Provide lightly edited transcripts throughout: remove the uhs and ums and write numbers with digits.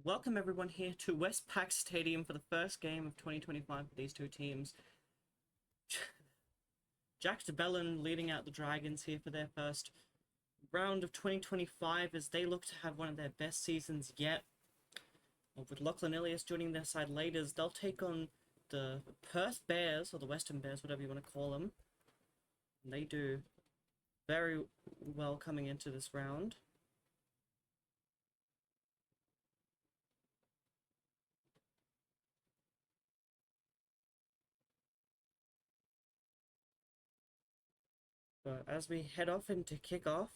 Welcome everyone here to Westpac Stadium for the first game of 2025 for these two teams. Jack de Belin leading out the Dragons here for their first round of 2025 as they look to have one of their best seasons yet. With Lachlan Ilias joining their side later, they'll take on the Perth Bears, or the Western Bears, whatever you want to call them. And they do very well coming into this round. But as we head off into kickoff,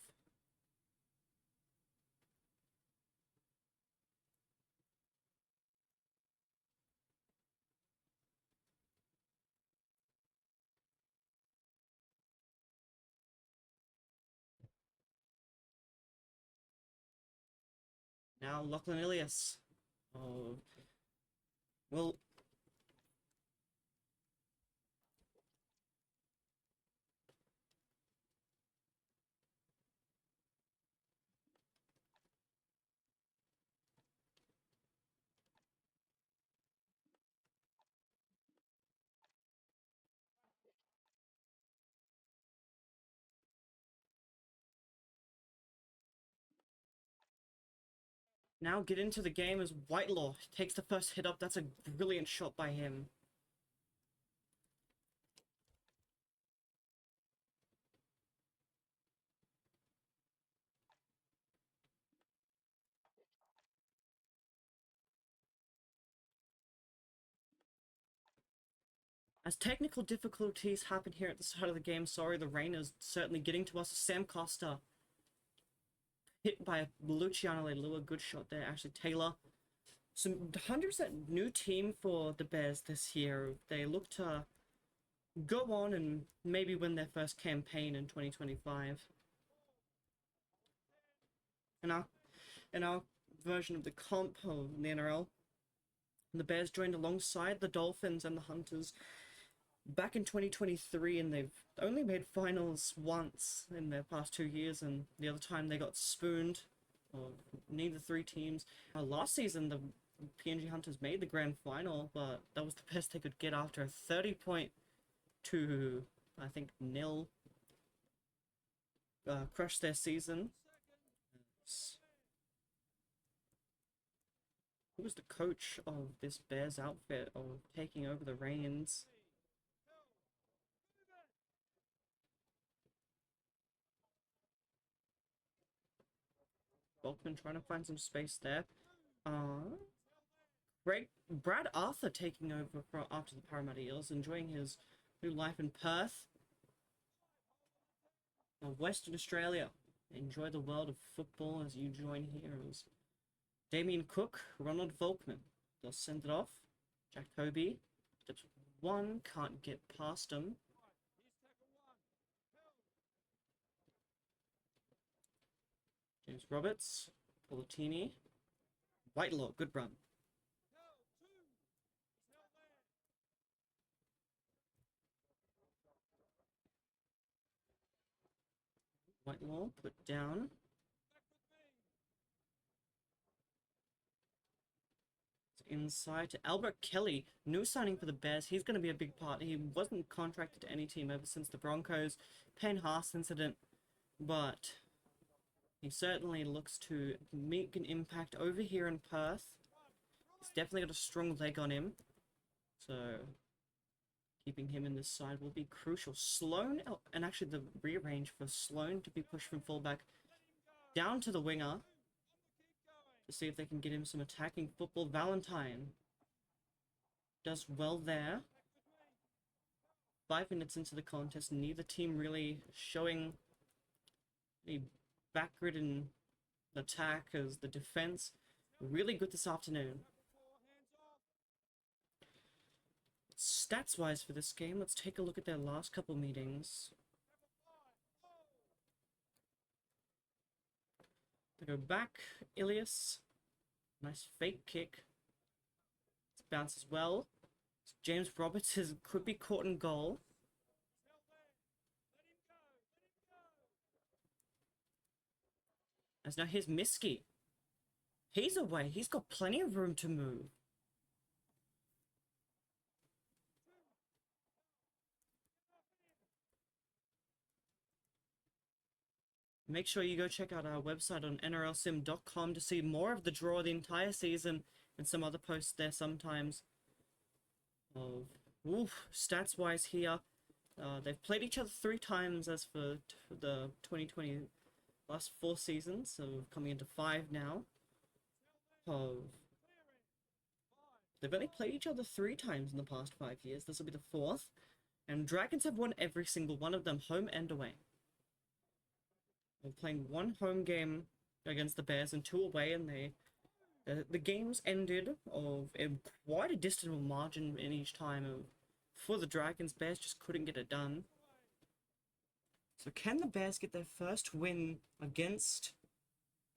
now Lachlan Ilias. Oh, well, now get into the game as Whitelaw takes the first hit up. That's a brilliant shot by him. As technical difficulties happen here at the start of the game, sorry, the rain is certainly getting to us. Sam Costa hit by Luciano Leilua. Good shot there, Ashley Taylor. Some 100% new team for the Bears this year. They look to go on and maybe win their first campaign in 2025. In our version of the comp of the NRL, the Bears joined alongside the Dolphins and the Hunters back in 2023, and they've only made finals once in their past 2 years, and the other time they got spooned, or neither three teams. Last season, the PNG Hunters made the grand final, but that was the best they could get after a 30-point to, I think, nil crushed their season. Who was the coach of this Bears outfit, of taking over the reins? Volkman trying to find some space there. Brad Arthur taking over after the Parramatta Eels, enjoying his new life in Perth. Now, Western Australia, enjoy the world of football as you join heroes. Damien Cook, Ronald Volkman, they'll send it off. Jacoby, steps one, can't get past him. James Roberts, Polatini, Whitelaw, good run. Whitelaw, put down. Inside to Albert Kelly, new signing for the Bears. He's going to be a big part. He wasn't contracted to any team ever since the Broncos Payne Haas incident, but he certainly looks to make an impact over here in Perth. He's definitely got a strong leg on him, so keeping him in this side will be crucial. Sloan, and actually the rearrange for Sloan to be pushed from fullback down to the winger to see if they can get him some attacking football. Valentine does well there. 5 minutes into the contest, neither team really showing any backridden attack as the defense really good this afternoon. Stats-wise for this game, let's take a look at their last couple meetings. They go back, Ilias, nice fake kick. Bounces well. James Roberts could be caught in goal. As now here's Miski. He's away. He's got plenty of room to move. Make sure you go check out our website on nrlsim.com to see more of the draw the entire season and some other posts there sometimes of stats wise here. They've played each other 3 times as for the 2020 last 4 seasons, so coming into 5 now. They've only played each other 3 times in the past 5 years. This will be the 4th, and Dragons have won every single one of them, home and away. They're playing 1 home game against the Bears and 2 away, and the games ended of quite a distant margin in each time. For the Dragons, Bears just couldn't get it done. So can the Bears get their first win against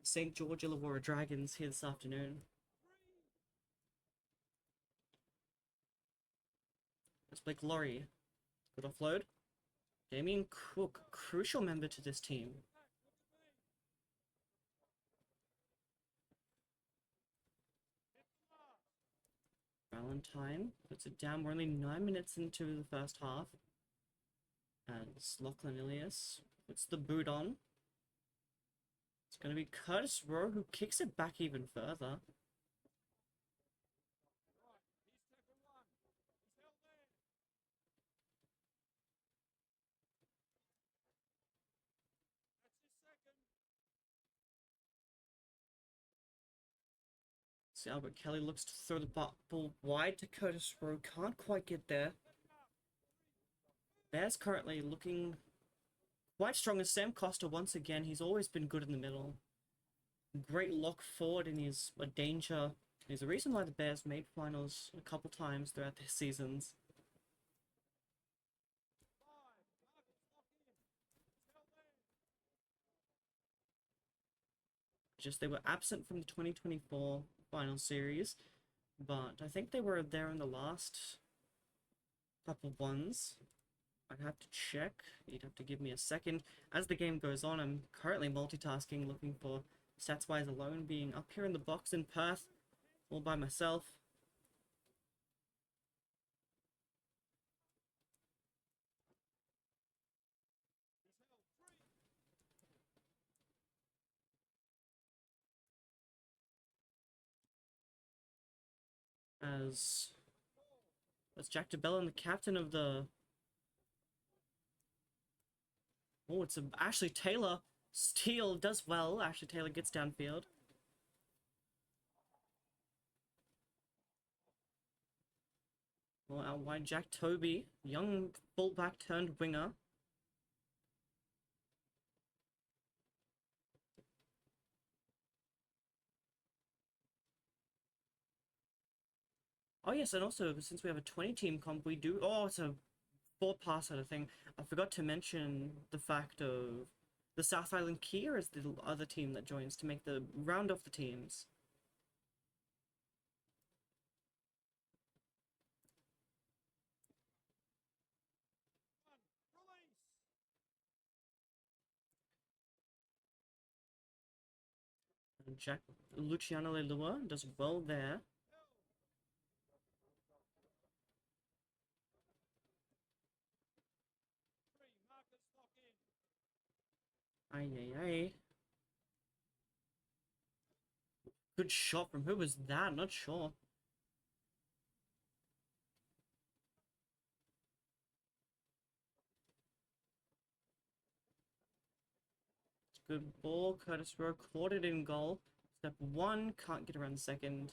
St. George Illawarra Dragons here this afternoon? Let's play Glory. Good offload. Damien Cook, crucial member to this team. Valentine puts it down. We're only 9 minutes into the first half. As Lachlan Ilias puts the boot on. It's going to be Curtis Rowe who kicks it back even further. So Albert Kelly looks to throw the ball wide to Curtis Rowe. Can't quite get there. Bears currently looking quite strong as Sam Costa once again. He's always been good in the middle. Great lock forward, and he's a danger. He's the reason why the Bears made finals a couple times throughout their seasons. Just they were absent from the 2024 final series, but I think they were there in the last couple ones. I'd have to check. You'd have to give me a second. As the game goes on, I'm currently multitasking, looking for stats-wise alone, being up here in the box in Perth, all by myself. As Jack DeBellin, the captain of the... Oh, it's Ashley Taylor. Steele does well. Ashley Taylor gets downfield. Well, out wide, Jack Toby, young fullback turned winger. Oh yes, and also since we have a 20-team comp, we do... Oh, it's a 4-pass sort of thing. I forgot to mention the fact of the South Island Kia is the other team that joins to make the round off the teams. And Jack Luciano Leilua does well there. Ay, ay, ay. Good shot from who was that? Not sure. Good ball. Curtis Rowe caught it in goal. Step 1, can't get around second.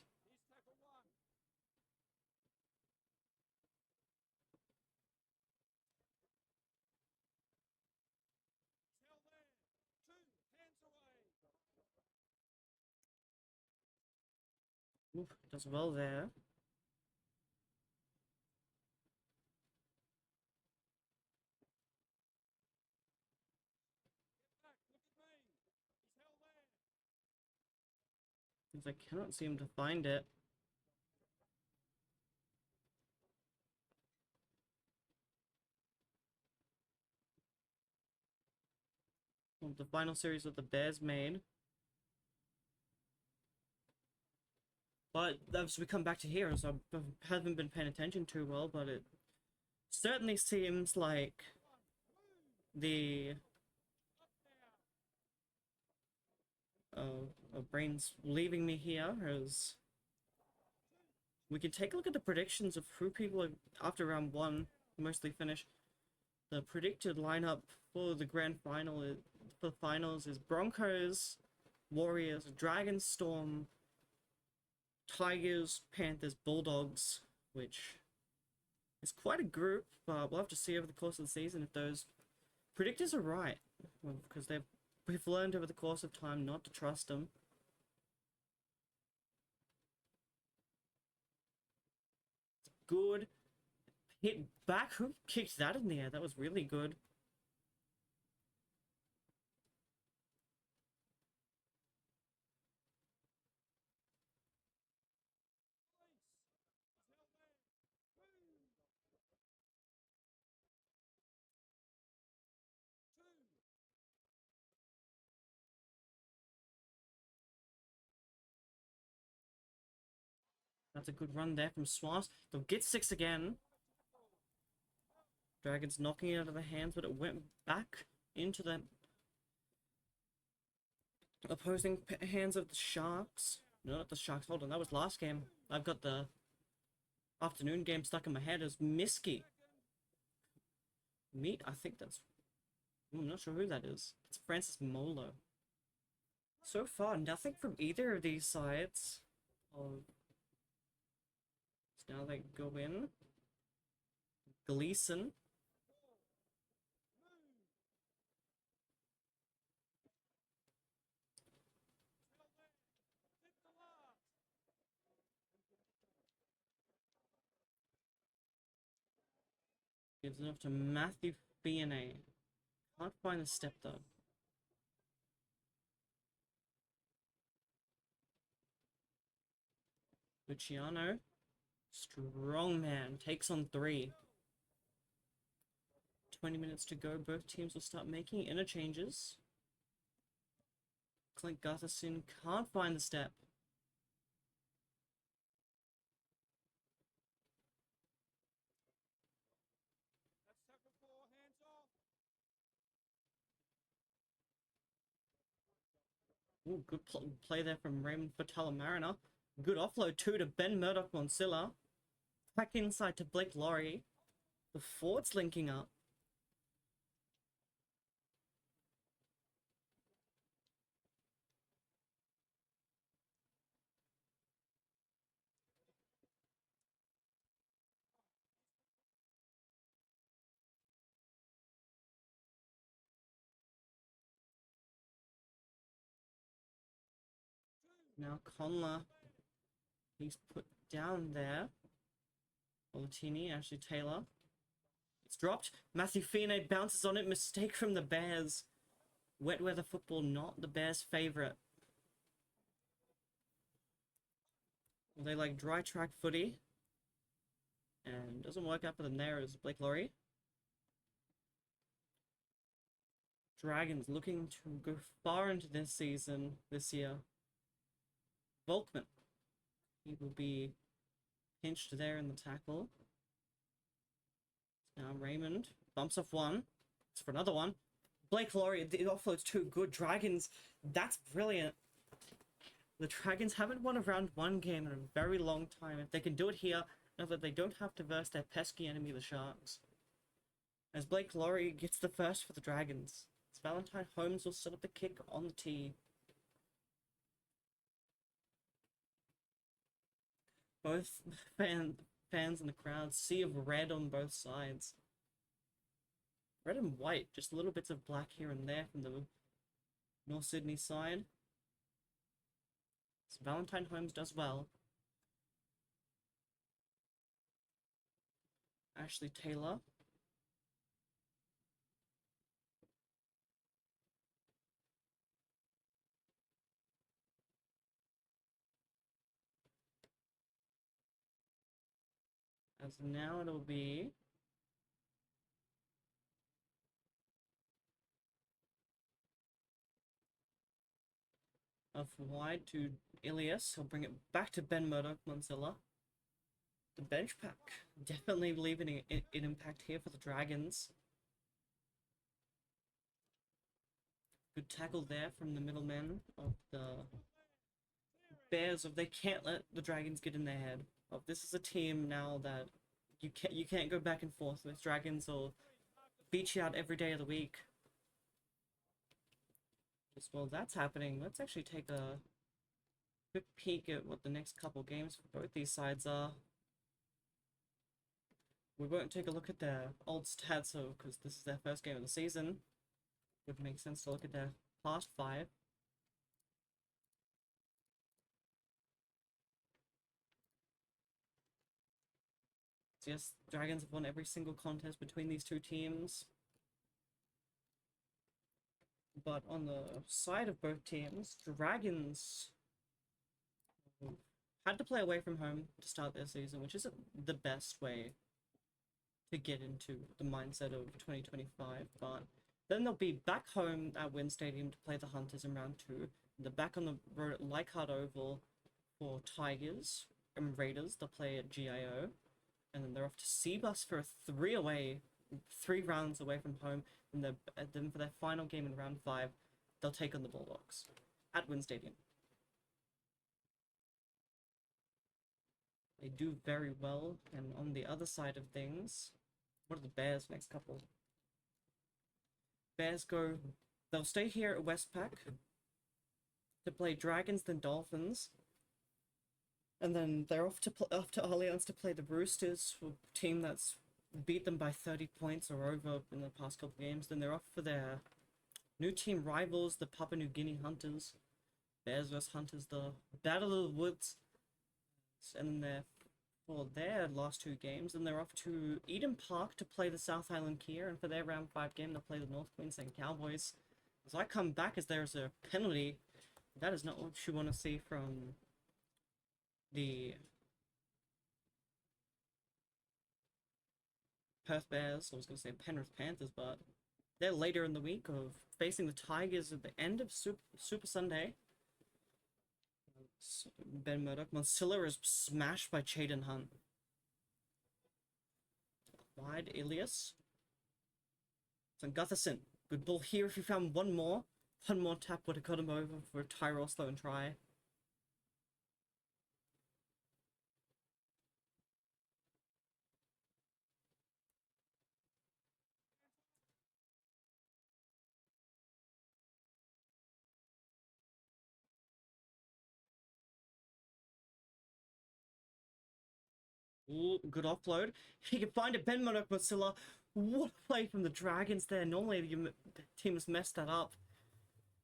Oof, does well there. Since I cannot seem to find it. Well, the final series that the Bears made. But as we come back to here, as I haven't been paying attention too well, but it certainly seems like the brain's leaving me here, as we can take a look at the predictions of who people are, after round 1 mostly finish. The predicted lineup for the grand final for finals is Broncos, Warriors, Dragons, Storm, Tigers, Panthers, Bulldogs, which is quite a group, but we'll have to see over the course of the season if those predictors are right, because we've learned over the course of time not to trust them. Good hit back. Who kicked that in the air? That was really good. That's a good run there from Swans. They'll get 6 again. Dragons knocking it out of the hands, but it went back into the opposing hands of the Sharks. No, not the Sharks. Hold on, that was last game. I've got the afternoon game stuck in my head as Miski. Meat? I think that's... I'm not sure who that is. It's Francis Molo. So far, nothing from either of these sides. Oh. So now they go in. Gleason. Gives it off to Matthew Fionney. Can't find the step though. Luciano. Strong man. Takes on 3. 20 minutes to go. Both teams will start making interchanges. Clint Gutherson can't find the step. Ooh, good play there from Raymond Fatala Mariner. Good offload too to Ben Murdoch-Monsilla. Back inside to Blake Laurie. The forwards linking up. Now Conla, he's put down there. Olatini, Ashley Taylor. It's dropped. Matthew Fionney bounces on it. Mistake from the Bears. Wet weather football, not the Bears' favourite. They like dry track footy. And doesn't work out for them there as Blake Laurie. Dragons looking to go far into this season, this year. Volkman. He will be pinched there in the tackle. Now Raymond bumps off one. It's for another one. Blake Laurie, the offload's too good. Dragons, that's brilliant. The Dragons haven't won a round 1 game in a very long time. If they can do it here, now that they don't have to verse their pesky enemy, the Sharks. As Blake Laurie gets the first for the Dragons. As Valentine Holmes will set up the kick on the tee. Both fans in the crowd, sea of red on both sides. Red and white, just little bits of black here and there from the North Sydney side. So Valentine Holmes does well. Ashley Taylor. As now it'll be off wide to Ilias, he'll bring it back to Ben Murdoch, Monzilla. The bench pack. Definitely leaving an impact here for the Dragons. Good tackle there from the middleman of the Bears. They can't let the Dragons get in their head. This is a team now that you can't go back and forth with. Dragons will beat you out every day of the week. Just while that's happening, let's actually take a quick peek at what the next couple games for both these sides are. We won't take a look at their old stats, because this is their first game of the season. Would make sense to look at their past 5. So yes, Dragons have won every single contest between these two teams. But on the side of both teams, Dragons had to play away from home to start their season, which isn't the best way to get into the mindset of 2025, but then they'll be back home at Wynn Stadium to play the Hunters in round 2. They're back on the road at Leichhardt Oval for Tigers and Raiders. They'll play at GIO, and then they're off to Seabus for a 3 rounds away from home, and then for their final game in round 5, they'll take on the Bulldogs at Wynn Stadium. They do very well, and on the other side of things, what are the Bears' next couple? Bears they'll stay here at Westpac to play Dragons, then Dolphins, and then they're off to Allianz to play the Roosters, a team that's beat them by 30 points or over in the past couple games. Then they're off for their new team rivals, the Papua New Guinea Hunters. Bears vs Hunters, the Battle of the Woods, and then they're for their last 2 games, and they're off to Eden Park to play the South Island Kia, and for their round 5 game, they'll play the North Queensland Cowboys. As I come back, as there's a penalty, that is not what you want to see from the Perth Bears. I was going to say Penrith Panthers, but they're later in the week of facing the Tigers at the end of Super Sunday. Ben Murdoch. Monsilla is smashed by Chaden Hunt. Wide, Ilias. So Gutherson. Good ball here if you found one more. One more tap would have got him over for a Tyrell slow and try. Ooh, good offload. He can find it. Ben Murdoch, Monsilla. What a play from the Dragons there. Normally the team has messed that up.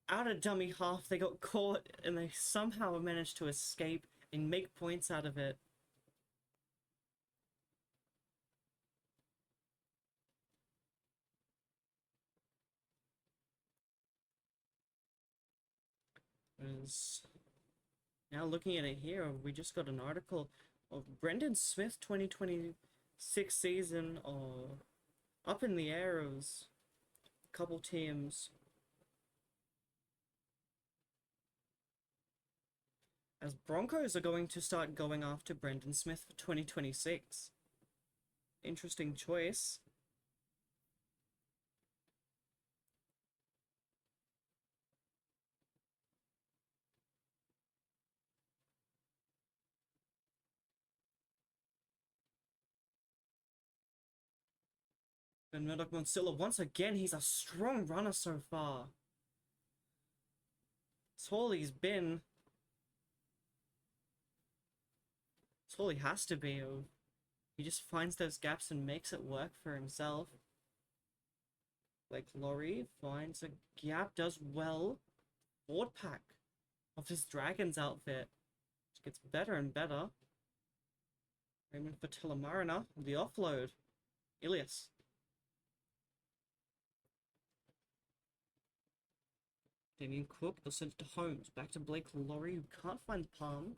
Out of dummy half, they got caught and they somehow managed to escape and make points out of it. Now looking at it here, we just got an article of Brendan Smith 2026 season up in the air as a couple teams. As Broncos are going to start going after Brendan Smith for 2026. Interesting choice. Ben Murdoch Monsilla, once again, he's a strong runner so far. It's all he's been. It's all he has to be. He just finds those gaps and makes it work for himself. Like Laurie finds a gap, does well. Board pack of his Dragon's outfit. Which gets better and better. Raymond for Telemariner. The offload. Ilias. Damien Cook, they'll send it to Holmes. Back to Blake Laurie, who can't find the palm.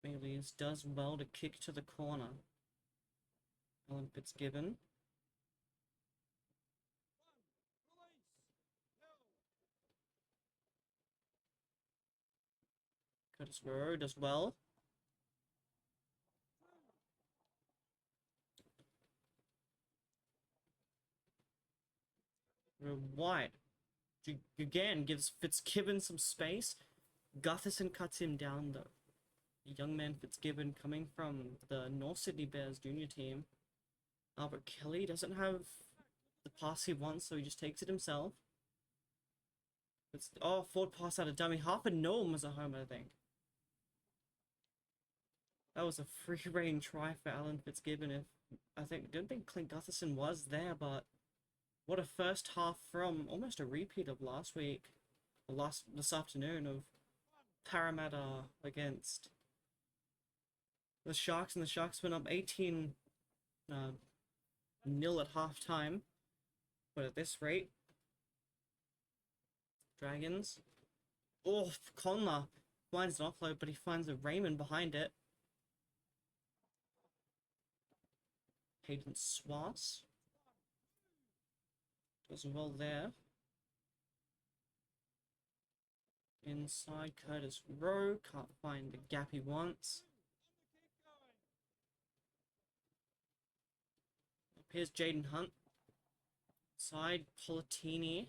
Ilias does well to kick to the corner. Alan Fitzgibbon. Curtis Rowe does well. White again gives Fitzgibbon some space. Gutherson cuts him down though. The young man Fitzgibbon coming from the North Sydney Bears junior team. Albert Kelly doesn't have the pass he wants, so he just takes it himself. Oh, forward pass out of dummy. Half a gnome was a home, I think. That was a free reign try for Alan Fitzgibbon. Don't think Clint Gutherson was there, but what a first half from almost a repeat of last week, this afternoon of Parramatta against the Sharks, and the Sharks went up 18 nil at halftime. But at this rate, Dragons. Oh, Conler finds an offload, but he finds a Raymond behind it. Hayden Swartz does well there. Inside, Curtis Rowe can't find the gap he wants. Here's Jaden Hunt. Side, Polatini.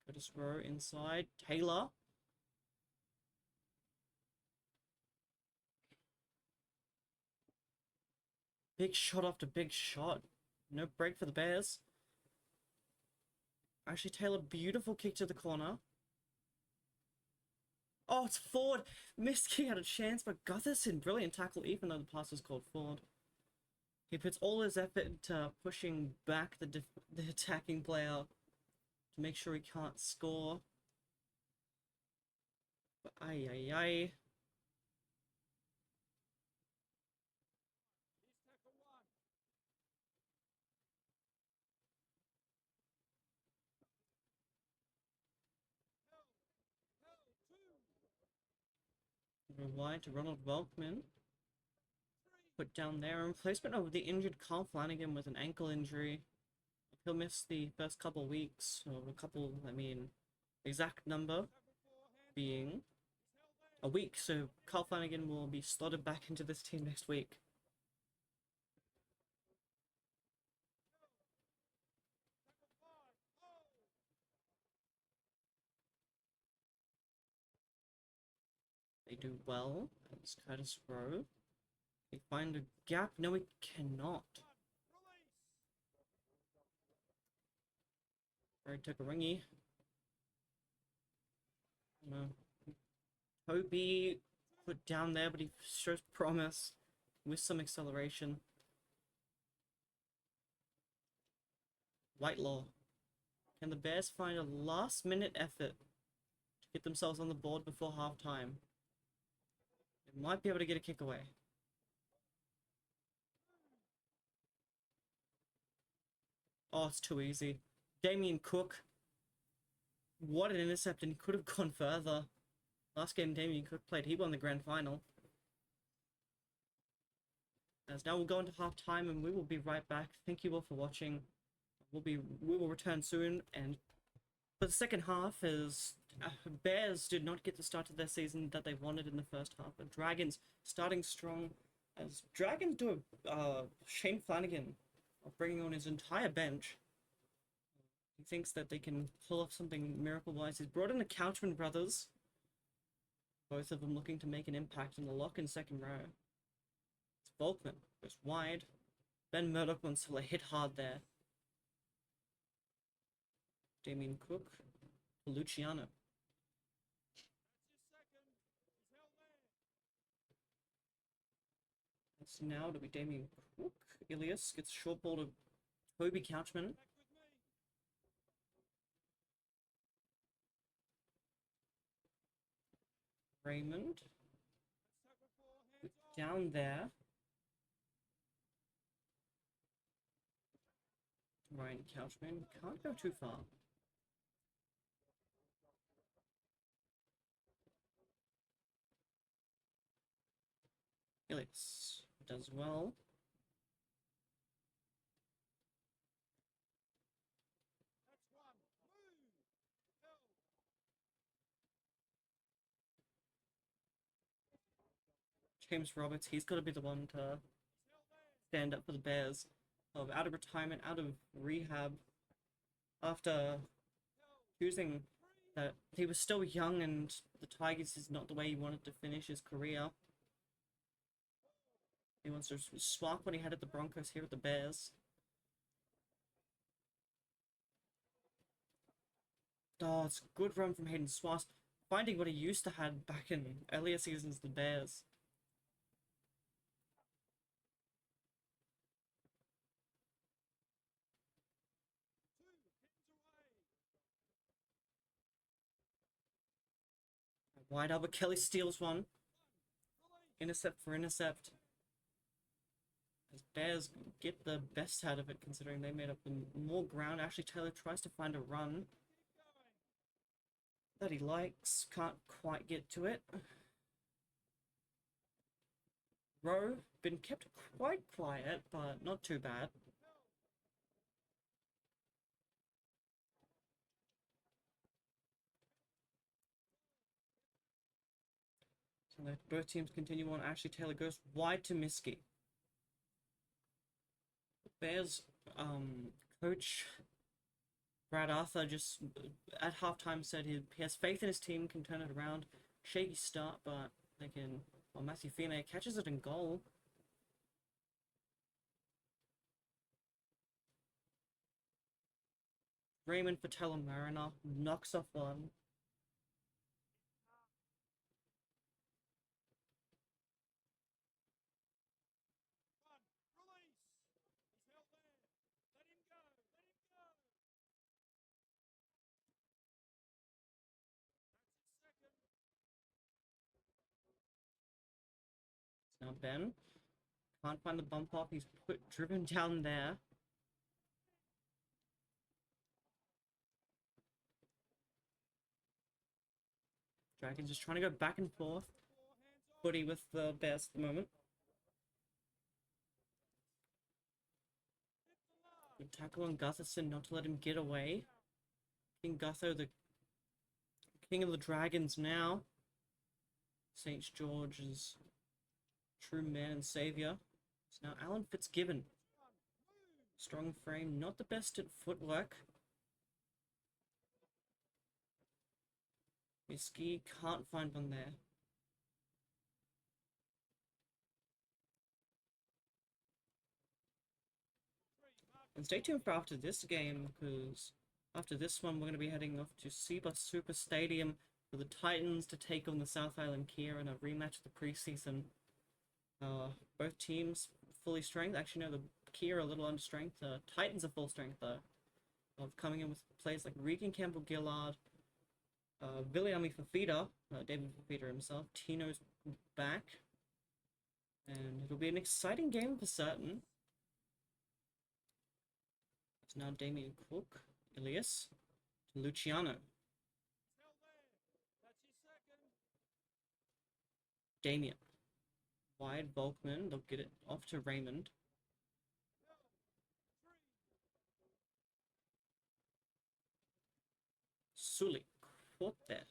Curtis Rowe inside. Taylor. Big shot after big shot. No break for the Bears. Actually, Taylor, beautiful kick to the corner. Oh, it's forward. Miski had a chance, but Gutherson, brilliant tackle, even though the pass was called forward. He puts all his effort into pushing back the attacking player to make sure he can't score. But aye. Wide to Ronald Welkman. Put down there in replacement of the injured Carl Flanagan with an ankle injury. He'll miss the first couple weeks, or exact number being a week, so Carl Flanagan will be slotted back into this team next week. They do well. It's Curtis Rowe. They find a gap. No, we cannot. Alright, took a ringy. No. Hobie put down there, but he shows promise with some acceleration. Whitelaw. Can the Bears find a last-minute effort to get themselves on the board before halftime? They might be able to get a kick away. Oh, it's too easy. Damien Cook. What an intercept, and he could have gone further. Last game Damien Cook played, he won the grand final. As now we'll go into half time and we will be right back. Thank you all for watching. We will return soon, and for the second half is Bears did not get the start to their season that they wanted in the first half. But Dragons starting strong as Dragons do Shane Flanagan of bringing on his entire bench. He thinks that they can pull off something miracle-wise. He's brought in the Couchman brothers. Both of them looking to make an impact in the lock in second row. It's Volkman, goes wide. Ben Murdoch wants to hit hard there. Damien Cook, Luciano. So now to be Damien Cook. Ilias gets a short ball to Toby Couchman. Raymond. Down there. Ryan Couchman can't go too far. Elias does well. James Roberts, he's got to be the one to stand up for the Bears. Out of retirement, out of rehab, after choosing that he was still young and the Tigers is not the way he wanted to finish his career. He wants to swap what he had at the Broncos here at the Bears. Oh, it's a good run from Hayden Swass, finding what he used to have back in earlier seasons, the Bears. Wide Albert Kelly steals one. Intercept for intercept. As Bears get the best out of it, considering they made up more ground. Ashley Taylor tries to find a run that he likes. Can't quite get to it. Rowe, been kept quite quiet, but not too bad. So both teams continue on. Ashley Taylor goes wide to Miskey. Bears coach Brad Arthur just at halftime said he has faith in his team, can turn it around. Shaky start, but they can. Well, Matthew Fine catches it in goal. Raymond Fatella Mariner knocks off one. Now Ben can't find the bump off. He's driven down there. Dragons just trying to go back and forth. Footy with the Bears at the moment. Good tackle on Gutherson not to let him get away. King Gutho, the king of the Dragons now. St. George's true man and saviour. So now Alan Fitzgibbon. Strong frame, not the best at footwork. Miskey can't find one there. And stay tuned for after this game, because after this one we're going to be heading off to Seba Super Stadium for the Titans to take on the South Island Kia in a rematch of the preseason. Both teams fully strength. Actually, no, the Kia are a little under strength. The Titans are full strength, though. Of coming in with players like Regan Campbell-Gillard, Viliami Fafita, David Fafita himself. Tino's back. And it'll be an exciting game for certain. It's now Damien Cook, Elias, to Luciano. Damien. Wide Volkman, they'll get it off to Raymond. Sully, caught there.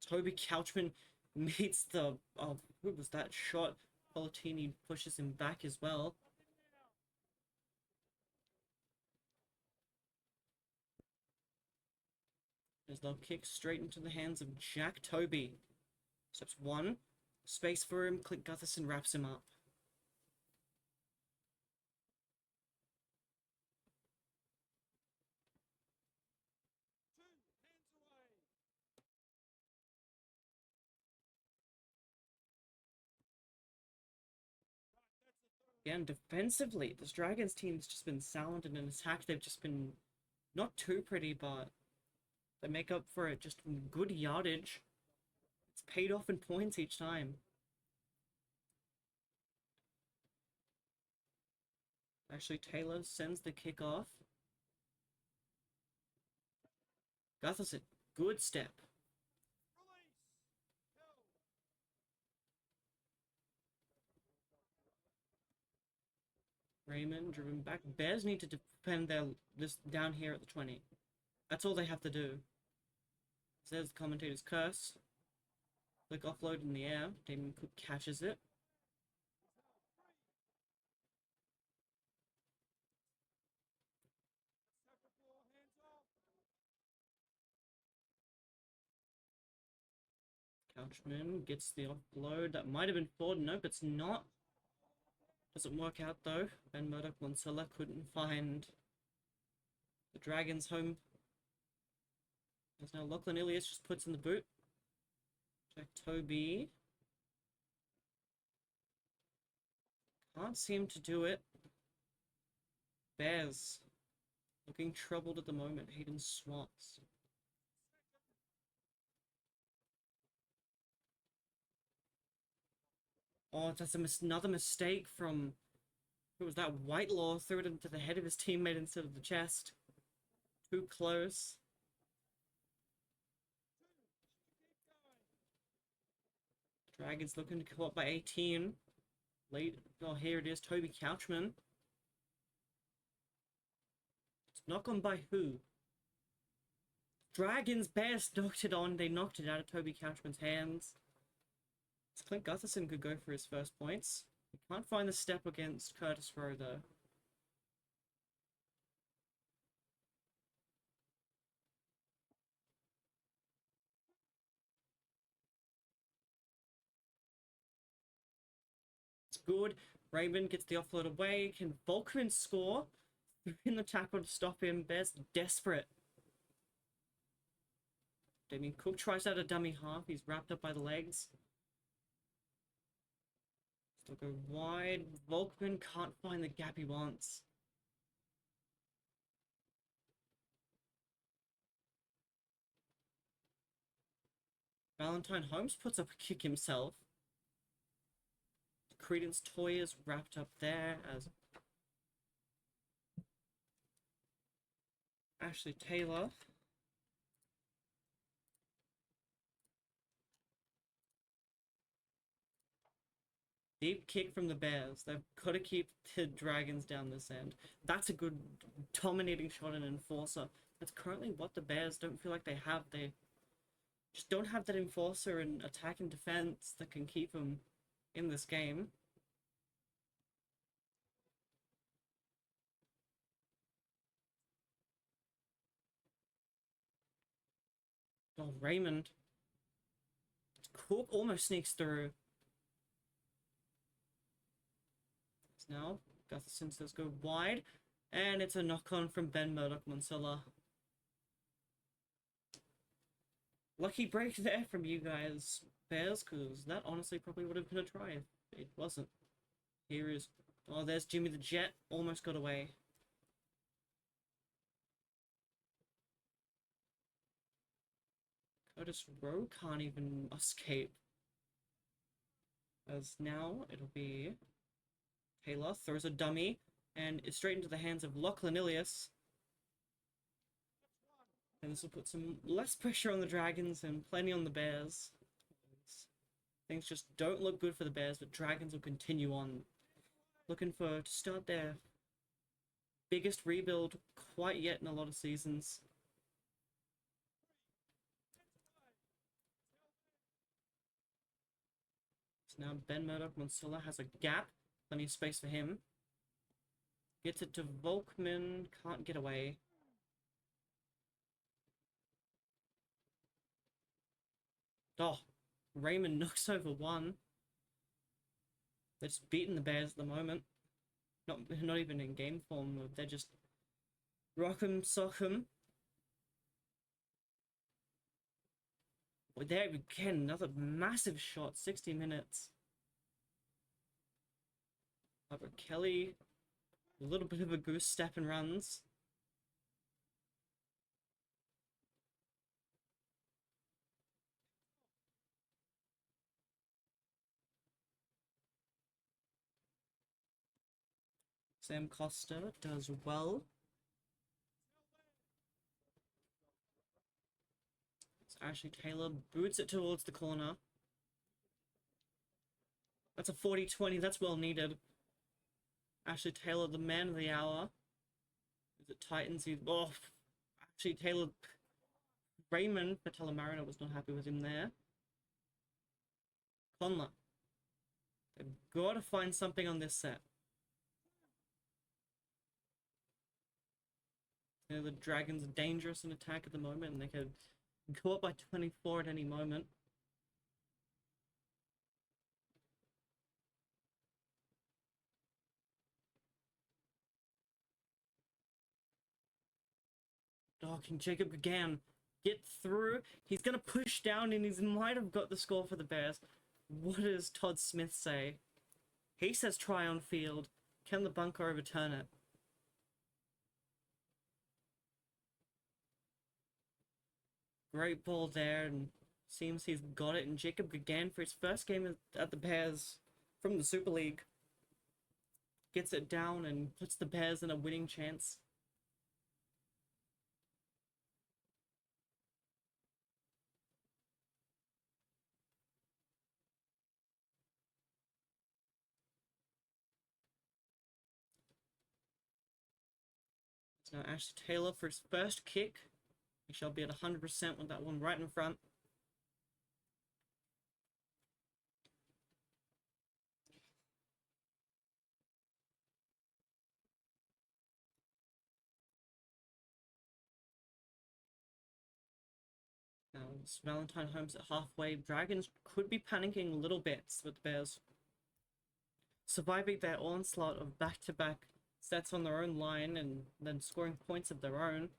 Toby Couchman meets the, who was that shot? Polatini pushes him back as well. As they'll kick straight into the hands of Jack Toby. Steps one. Space for him. Clint Gutherson wraps him up. Again, defensively, this Dragons team's just been sound, and in attack they've just been not too pretty, but they make up for it just from good yardage. It's paid off in points each time. Actually, Taylor sends the kick off. Gutherson, good step. Raymond driven back. Bears need to defend this down here at the 20. That's all they have to do. There's the commentator's curse. Click offload in the air. Damien Cook catches it. Couchman gets the offload. That might have been forward. Nope, it's not. Doesn't work out though. Ben Murdoch-Monsella couldn't find the Dragons home. There's now Lachlan Ilias just puts in the boot. Jack Toby. Can't seem to do it. Bears looking troubled at the moment. Hayden Swats. Oh, that's another mistake from... It was that Whitelaw threw it into the head of his teammate instead of the chest. Too close. Dragons looking to go up by 18. Late. Oh, here it is. Toby Couchman. It's knock on by who? Dragons. Bears knocked it on. They knocked it out of Toby Couchman's hands. Clint Gutherson could go for his first points. He can't find the step against Curtis Rowe though. It's good. Raymond gets the offload away. Can Volkman score? In the tackle to stop him. Bears desperate. Damien Cook tries out a dummy half. He's wrapped up by the legs. Still go wide. Volkman can't find the gap he wants. Valentine Holmes puts up a kick himself. Credence Toyer's wrapped up there as Ashley Taylor. Deep kick from the Bears. They've got to keep the Dragons down this end. That's a good dominating shot and enforcer. That's currently what the Bears don't feel like they have. They just don't have that enforcer and attack and defense that can keep them in this game. Oh, Raymond. Cook almost sneaks through. Now, Gutherson says go wide, and it's a knock-on from Ben Murdoch-Monsella. Lucky break there from you guys, Bears, because that honestly probably would have been a try if it wasn't. Here is... Oh, there's Jimmy the Jet. Almost got away. Curtis Rowe can't even escape. As now, it'll be... Taylor throws a dummy, and it's straight into the hands of Lachlan Ilias. And this will put some less pressure on the Dragons and plenty on the Bears. Things just don't look good for the Bears, but Dragons will continue on. Looking to start their biggest rebuild quite yet in a lot of seasons. So now Ben Murdoch-Monsella has a gap. Plenty of space for him. Gets it to Volkman. Can't get away. Oh, Raymond knocks over one. They're just beating the Bears at the moment. Not even in game form. They're just rock 'em, sock 'em. Well, there again, another massive shot. 60 minutes. Albert Kelly, a little bit of a goose step and runs. Sam Costa does well. So Ashley Taylor boots it towards the corner. That's a 40-20, that's well needed. Ashley Taylor, the man of the hour. Is it Titans? He's off. Actually, Taylor Raymond Patella Mariner was not happy with him there. Conla. They've got to find something on this set. You know, the Dragons are dangerous in attack at the moment, and they could go up by 24 at any moment. Oh, can Jacob again get through? He's going to push down, and he might have got the score for the Bears. What does Todd Smith say? He says try on field. Can the bunker overturn it? Great ball there, and seems he's got it. And Jacob again for his first game at the Bears from the Super League gets it down and puts the Bears in a winning chance. So now Ashley Taylor for his first kick. He shall be at 100% with that one right in front. Now it's Valentine Holmes at halfway. Dragons could be panicking little bits with the Bears. Surviving their onslaught of back-to-back sets on their own line and then scoring points of their own.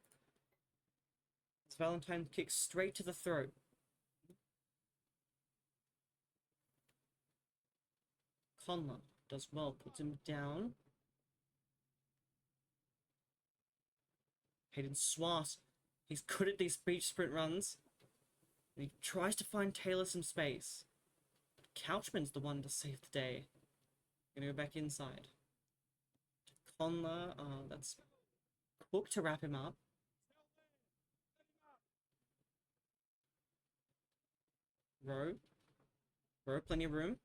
As Valentine kicks straight to the throat. Conlon does well, puts him down. Hayden Swass, he's good at these speed sprint runs. He tries to find Taylor some space. Couchman's the one to save the day. Gonna go back inside. Conla, that's Cook to wrap him up. Rowe, plenty of room.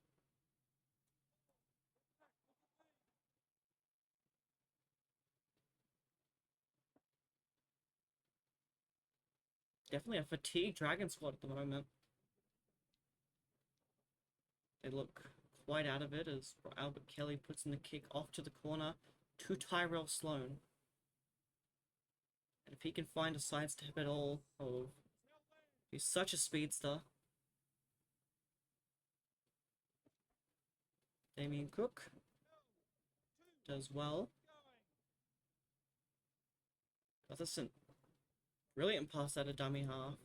Definitely a fatigued Dragon squad at the moment. They look quite out of it as Albert Kelly puts in the kick off to the corner to Tyrell Sloan. And if he can find a sidestep at all, oh, he's such a speedster. Damien Cook does well. Gutherson, brilliant pass out of dummy half.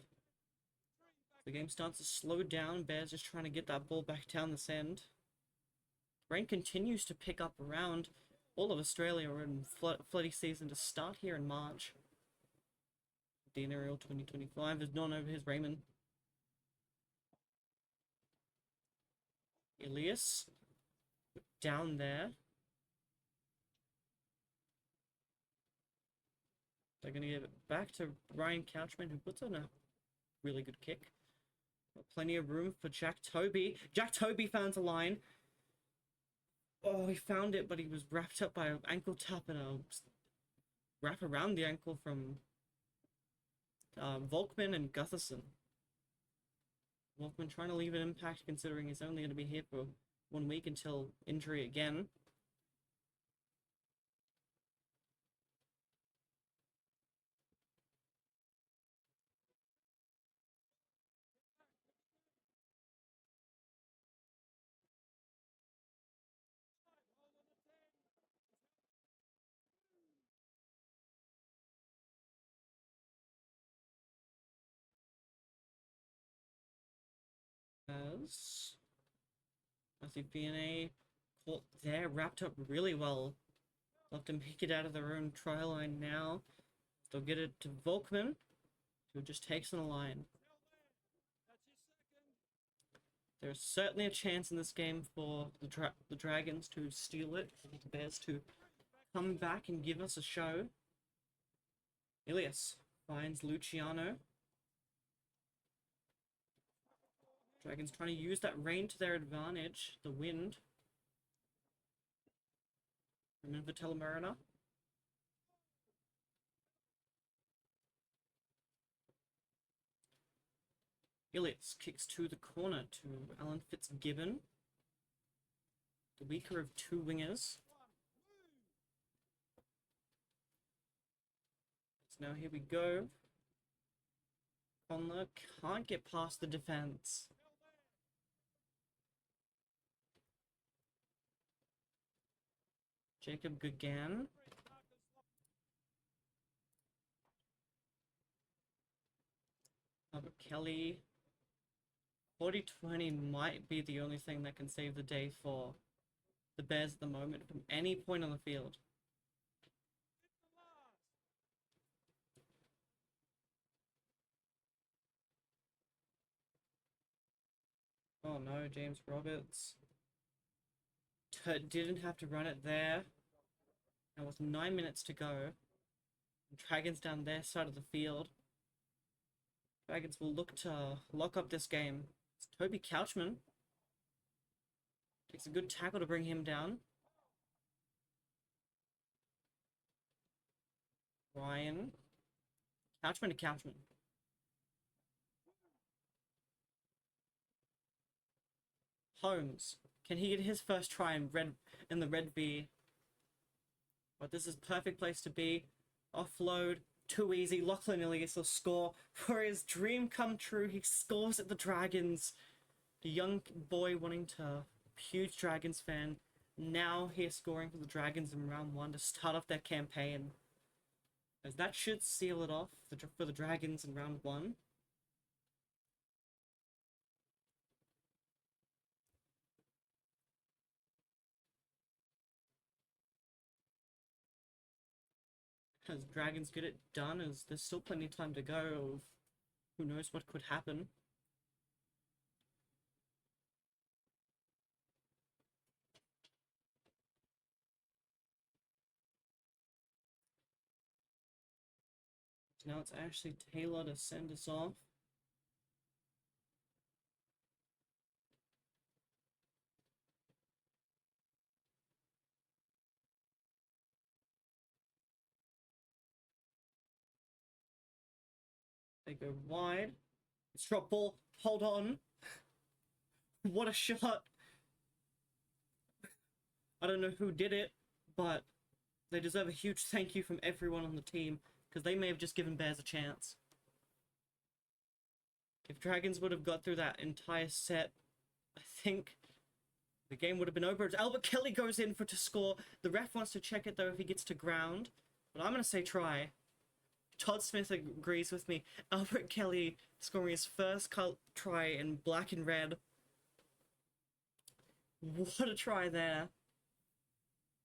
The game starts to slow down. Bears just trying to get that ball back down this end. Rain continues to pick up around all of Australia. We're in floody season to start here in March. The NRL 2025 is none over his Raymond. Elias down there. They're going to give it back to Ryan Couchman, who puts on a really good kick. Got plenty of room for Jack Toby. Jack Toby found a line. Oh, he found it, but he was wrapped up by an ankle tap and a wrap around the ankle from Volkman and Gutherson. Volkman trying to leave an impact considering he's only going to be here for 1 week until injury again. As Matthew BNA caught there, wrapped up really well. Love to make it out of their own try line now. They'll get it to Volkman, who just takes on a line. There's certainly a chance in this game for the Dragons to steal it, for the Bears to come back and give us a show. Ilias finds Luciano. Dragons trying to use that rain to their advantage, the wind. Remember Telemariner? Ilias kicks to the corner to Alan Fitzgibbon, the weaker of two wingers. So now here we go. Conler can't get past the defense. Jacob Gagan. Albert Kelly. 40-20 might be the only thing that can save the day for the Bears at the moment from any point on the field. Oh no, James Roberts. Didn't have to run it there. And with 9 minutes to go, Dragons down their side of the field. Dragons will look to lock up this game. It's Toby Couchman. Takes a good tackle to bring him down. Ryan. Couchman to Couchman. Holmes. Can he get his first try in the red V? But this is perfect place to be. Offload. Too easy. Lachlan Ilias will score. For his dream come true, he scores at the Dragons. The young boy wanting to... Huge Dragons fan. Now he's scoring for the Dragons in round 1 to start off their campaign. As that should seal it off for the Dragons in round 1. As Dragons get it done, as there's still plenty of time to go. Who knows what could happen. Now it's Ashley Taylor to send us off. They go wide. It's drop ball. Hold on. What a shot. I don't know who did it, but they deserve a huge thank you from everyone on the team, because they may have just given Bears a chance. If Dragons would have got through that entire set, I think the game would have been over. As Albert Kelly goes in to score. The ref wants to check it though if he gets to ground, but I'm going to say try. Todd Smith agrees with me. Albert Kelly scoring his first try in black and red. What a try there.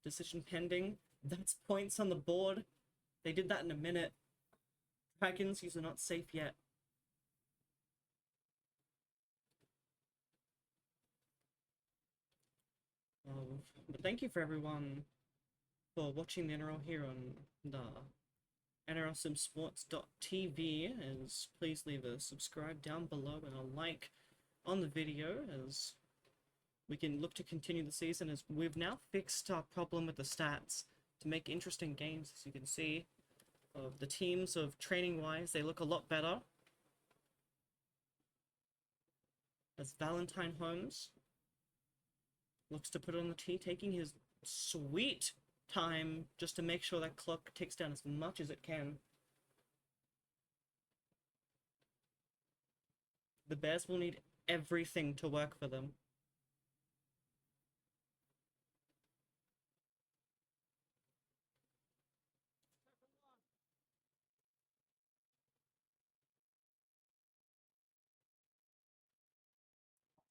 Decision pending. That's points on the board. They did that in a minute. Dragons, you're not safe yet. But thank you for everyone for watching the NRL here on the NRLSimSports.tv. As please leave a subscribe down below and a like on the video as we can look to continue the season, as we've now fixed our problem with the stats to make interesting games. As you can see, of the teams of training wise, they look a lot better. As Valentine Holmes looks to put on the tee, taking his sweet time just to make sure that clock ticks down as much as it can. The Bears will need everything to work for them.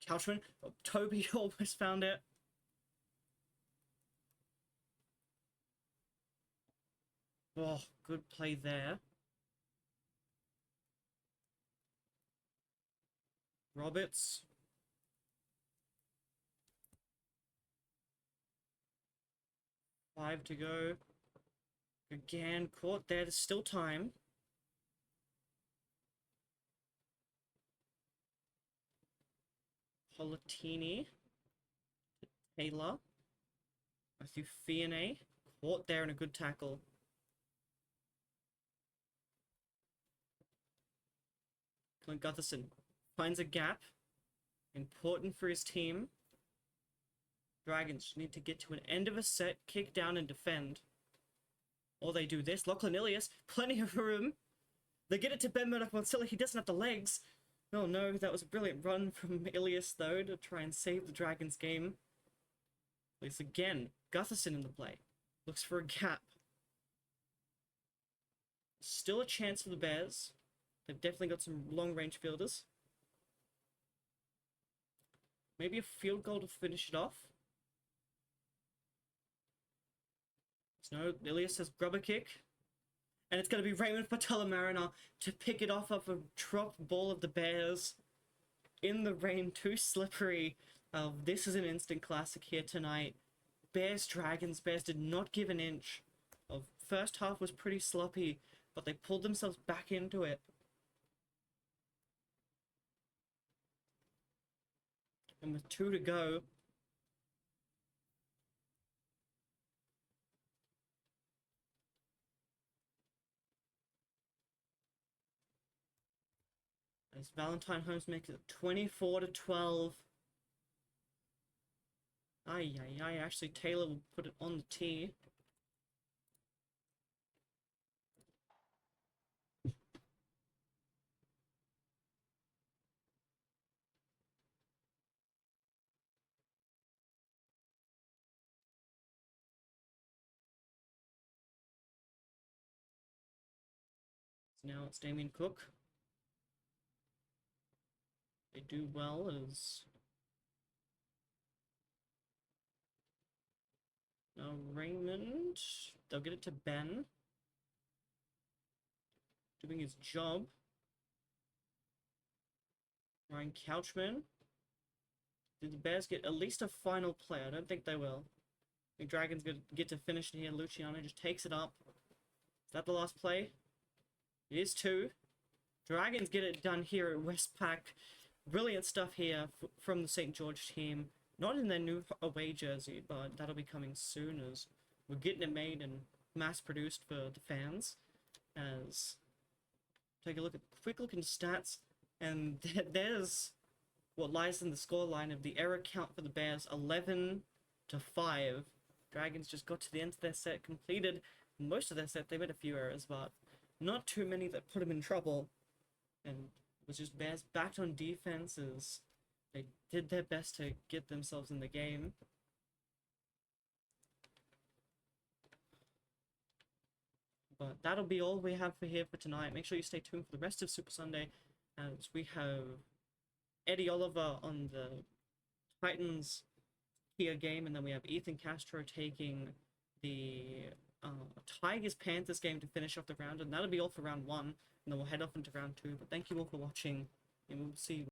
Couchman, oh, Toby almost found it. Oh, good play there. Roberts. Five to go. Again, caught there. There's still time. Polatini. Taylor. Matthew Fiane. Caught there in a good tackle. Clint Gutherson finds a gap. Important for his team. Dragons need to get to an end of a set, kick down and defend. Or they do this. Lachlan Ilias, plenty of room. They get it to Ben Murdoch-Mansilla. He doesn't have the legs. Oh no, that was a brilliant run from Ilias though to try and save the Dragons game. Place again. Gutherson in the play. Looks for a gap. Still a chance for the Bears. They've definitely got some long-range fielders. Maybe a field goal to finish it off. So Ilias says grub a kick. And it's going to be Raymond Patella-Mariner to pick it off a dropped ball of the Bears. In the rain, too slippery. This is an instant classic here tonight. Bears Dragons. Bears did not give an inch. First half was pretty sloppy, but they pulled themselves back into it. And with 2 to go, as Valentine Holmes makes it 24 to 12. Actually Taylor will put it on the tee. Now it's Damien Cook. They do well as now Raymond. They'll get it to Ben. Doing his job. Ryan Couchman. Did the Bears get at least a final play? I don't think they will. The Dragons get to finish it here. Luciano just takes it up. Is that the last play? It is 2. Dragons get it done here at Westpac. Brilliant stuff here from the St. George team. Not in their new away jersey, but that'll be coming soon as we're getting it made and mass-produced for the fans. As take a quick look into stats, and there's what lies in the scoreline of the error count for the Bears, 11 to 5. Dragons just got to the end of their set, completed most of their set. They made a few errors, but not too many that put them in trouble. And it was just Bears backed on defenses. They did their best to get themselves in the game. But that'll be all we have for tonight. Make sure you stay tuned for the rest of Super Sunday, as we have Eddie Oliver on the Titans here game, and then we have Ethan Castro taking the Tigers-Panthers game to finish off the round, and that'll be all for round 1, and then we'll head off into round 2. But thank you all for watching, and we'll see you